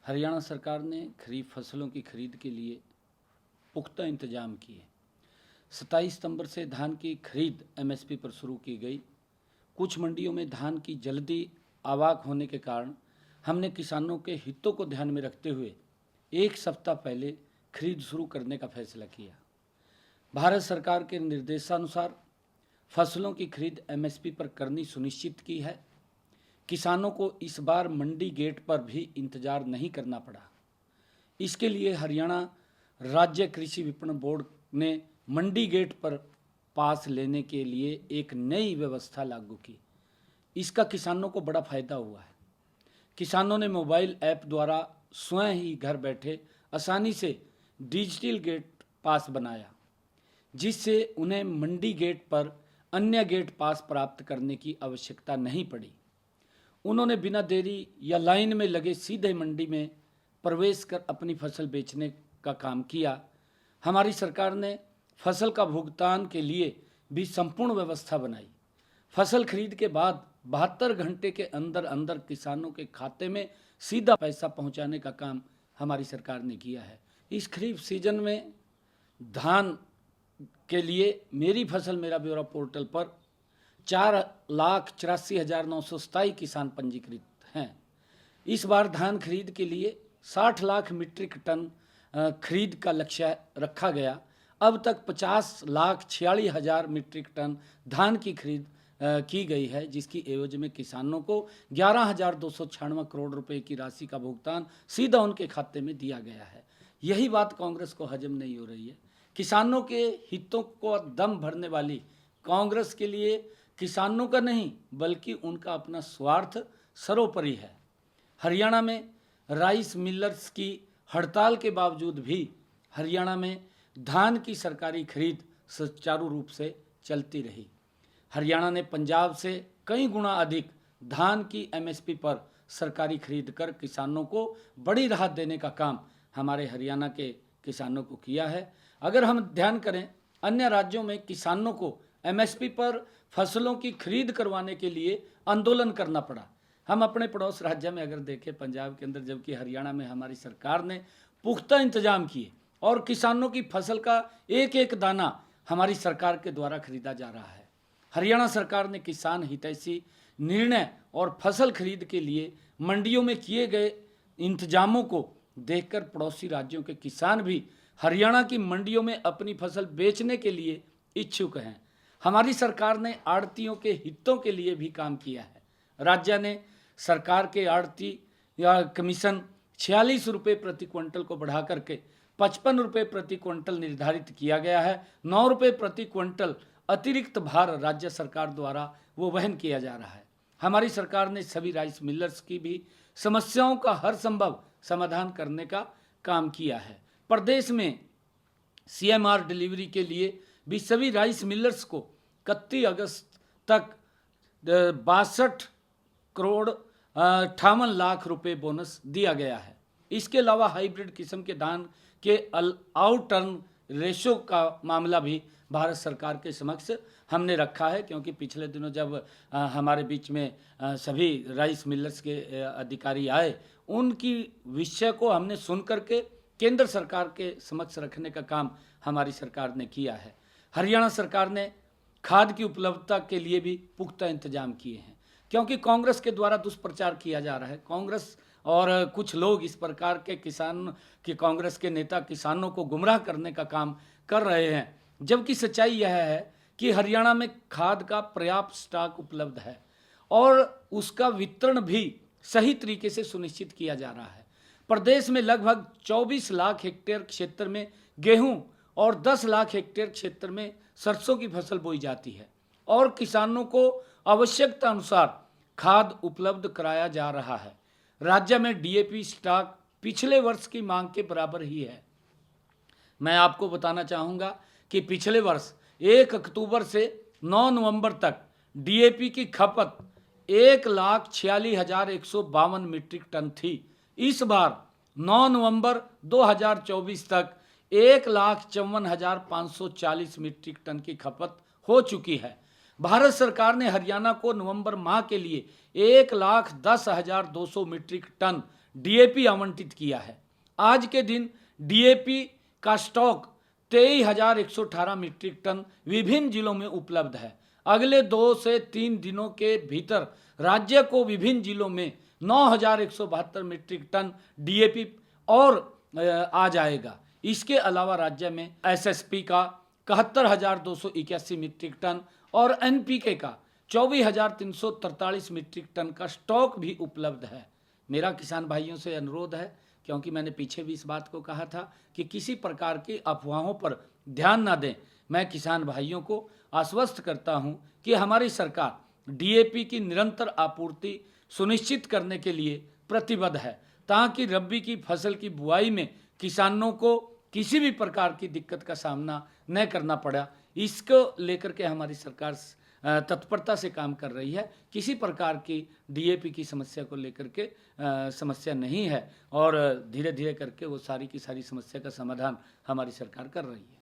हरियाणा सरकार ने खरीफ फसलों की खरीद के लिए पुख्ता इंतजाम किए। 27 सितंबर से धान की खरीद एमएसपी पर शुरू की गई। कुछ मंडियों में धान की जल्दी आवाक होने के कारण हमने किसानों के हितों को ध्यान में रखते हुए एक सप्ताह पहले खरीद शुरू करने का फैसला किया। भारत सरकार के निर्देशानुसार फसलों की खरीद एमएसपी पर करनी सुनिश्चित की है। किसानों को इस बार मंडी गेट पर भी इंतजार नहीं करना पड़ा। इसके लिए हरियाणा राज्य कृषि विपणन बोर्ड ने मंडी गेट पर पास लेने के लिए एक नई व्यवस्था लागू की। इसका किसानों को बड़ा फायदा हुआ है। किसानों ने मोबाइल ऐप द्वारा स्वयं ही घर बैठे आसानी से डिजिटल गेट पास बनाया, जिससे उन्हें मंडी गेट पर अन्य गेट पास प्राप्त करने की आवश्यकता नहीं पड़ी। उन्होंने बिना देरी या लाइन में लगे सीधे मंडी में प्रवेश कर अपनी फसल बेचने का काम किया। हमारी सरकार ने फसल का भुगतान के लिए भी संपूर्ण व्यवस्था बनाई। फसल खरीद के बाद 72 घंटे के अंदर अंदर किसानों के खाते में सीधा पैसा पहुंचाने का काम हमारी सरकार ने किया है। इस खरीफ सीजन में धान के लिए मेरी फसल मेरा ब्यौरा पोर्टल पर 4,84,927 किसान पंजीकृत हैं। इस बार धान खरीद के लिए 60 लाख मीट्रिक टन खरीद का लक्ष्य रखा गया। अब तक 50,46,000 मीट्रिक टन धान की खरीद की गई है, जिसकी एवज में किसानों को 11,296 करोड़ रुपए की राशि का भुगतान सीधा उनके खाते में दिया गया है। यही बात कांग्रेस को हजम नहीं हो रही है। किसानों के हितों को दम भरने वाली कांग्रेस के लिए किसानों का नहीं बल्कि उनका अपना स्वार्थ सर्वोपरि है। हरियाणा में राइस मिलर्स की हड़ताल के बावजूद भी हरियाणा में धान की सरकारी खरीद सुचारू रूप से चलती रही। हरियाणा ने पंजाब से कई गुना अधिक धान की एमएसपी पर सरकारी खरीद कर किसानों को बड़ी राहत देने का काम हमारे हरियाणा के किसानों को किया है। अगर हम ध्यान करें, अन्य राज्यों में किसानों को एमएसपी पर फसलों की खरीद करवाने के लिए आंदोलन करना पड़ा। हम अपने पड़ोस राज्य में अगर देखें, पंजाब के अंदर, जबकि हरियाणा में हमारी सरकार ने पुख्ता इंतजाम किए और किसानों की फसल का एक एक दाना हमारी सरकार के द्वारा खरीदा जा रहा है। हरियाणा सरकार ने किसान हितैषी निर्णय और फसल खरीद के लिए मंडियों में किए गए इंतजामों को देखकर पड़ोसी राज्यों के किसान भी हरियाणा की मंडियों में अपनी फसल बेचने के लिए इच्छुक हैं। हमारी सरकार ने आड़तियों के हितों के लिए भी काम किया है। राज्य ने सरकार के आड़ती या कमीशन 46 रुपये प्रति क्विंटल को बढ़ा करके 55 रुपये प्रति क्विंटल निर्धारित किया गया है। 9 रुपये प्रति क्विंटल अतिरिक्त भार राज्य सरकार द्वारा वो वहन किया जा रहा है। हमारी सरकार ने सभी राइस मिलर्स की भी समस्याओं का हर संभव समाधान करने का काम किया है। प्रदेश में सीएमआर डिलीवरी के लिए भी सभी राइस मिलर्स को 31 अगस्त तक 62 करोड़ 58 लाख रुपए बोनस दिया गया है। इसके अलावा हाइब्रिड किस्म के धान के आउट टर्न रेशो का मामला भी भारत सरकार के समक्ष हमने रखा है, क्योंकि पिछले दिनों जब हमारे बीच में सभी राइस मिलर्स के अधिकारी आए, उनकी विषय को हमने सुन करके केंद्र सरकार के समक्ष रखने का काम हमारी सरकार ने किया है। हरियाणा सरकार ने खाद की उपलब्धता के लिए भी पुख्ता इंतजाम किए हैं, क्योंकि कांग्रेस के द्वारा दुष्प्रचार किया जा रहा है। कांग्रेस और कुछ लोग इस प्रकार के कांग्रेस के नेता किसानों को गुमराह करने का काम कर रहे हैं, जबकि सच्चाई यह है कि हरियाणा में खाद का पर्याप्त स्टॉक उपलब्ध है और उसका वितरण भी सही तरीके से सुनिश्चित किया जा रहा है। प्रदेश में लगभग 24 लाख हेक्टेयर क्षेत्र में गेहूं और 10 लाख हेक्टेयर क्षेत्र में सरसों की फसल बोई जाती है और किसानों को आवश्यकता अनुसार खाद उपलब्ध कराया जा रहा है। राज्य में डीएपी स्टॉक पिछले वर्ष की मांग के बराबर ही है। मैं आपको बताना चाहूँगा कि पिछले वर्ष 1 अक्टूबर से 9 नवंबर तक डीएपी की खपत 1,46,152 मीट्रिक टन थी। इस बार 9 नवंबर 2024 तक 1,54,540 मीट्रिक टन की खपत हो चुकी है। भारत सरकार ने हरियाणा को नवंबर माह के लिए 1,10,200 मीट्रिक टन डीएपी आवंटित किया है। आज के दिन डीएपी का स्टॉक 23,118 मीट्रिक टन विभिन्न जिलों में उपलब्ध है। अगले 2 से 3 दिनों के भीतर राज्य को विभिन्न जिलों में 9,172 मीट्रिक टन डीएपी और आ जाएगा। इसके अलावा राज्य में एसएसपी का 71,281 मीट्रिक टन और एनपीके का 24,343 मीट्रिक टन का स्टॉक भी उपलब्ध है। मेरा किसान भाइयों से अनुरोध है, क्योंकि मैंने पीछे भी इस बात को कहा था कि किसी प्रकार की अफवाहों पर ध्यान ना दें। मैं किसान भाइयों को आश्वस्त करता हूं कि हमारी सरकार डीएपी की निरंतर आपूर्ति सुनिश्चित करने के लिए प्रतिबद्ध है, ताकि रबी की फसल की बुआई में किसानों को किसी भी प्रकार की दिक्कत का सामना न करना पड़ा। इसको लेकर के हमारी सरकार तत्परता से काम कर रही है। किसी प्रकार की डीएपी की समस्या को लेकर के समस्या नहीं है और धीरे धीरे करके वो सारी की सारी समस्या का समाधान हमारी सरकार कर रही है।